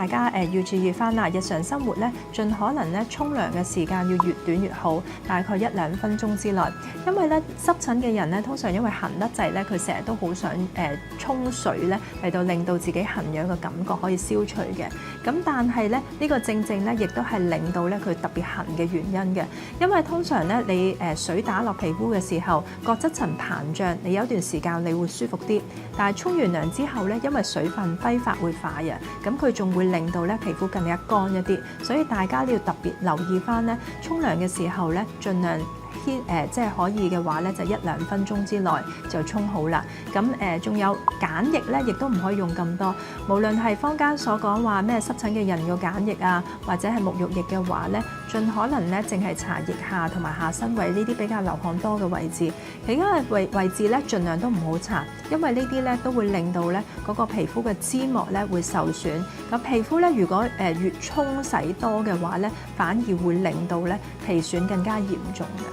大家要注意翻啦，日常生活咧，盡可能咧沖涼嘅時間要越短越好，大概1-2分鐘之內。因為咧濕疹嘅人咧，通常因為痕得滯咧，佢成日都好想沖水咧嚟到令到自己痕癢嘅感覺可以消除嘅。咁但係咧呢個正正咧亦都係令到咧佢特別痕嘅原因嘅。因為通常咧你水打落皮膚嘅時候，角質層膨脹，你有一段時間你會舒服啲。但係沖完涼之後咧，因為水分揮發會快啊，咁佢仲會令到咧皮膚更加乾一啲。所以大家都要特別留意翻咧，沖涼嘅時候咧，盡量即係可以嘅話咧，就1-2分鐘之內就沖好啦。咁仲有梘液咧，亦都唔可以用咁多。無論係坊間所講話咩濕疹嘅人要梘液啊，或者係沐浴液嘅話咧，盡可能咧淨係搽腋下同埋下身位呢啲比較流汗多嘅位置，其他嘅位置咧盡量都唔好搽，因為呢啲咧都會令到咧嗰個皮膚嘅脂膜咧會受損。咁皮膚咧如果越沖洗多嘅話咧，反而會令到咧皮損更加嚴重嘅。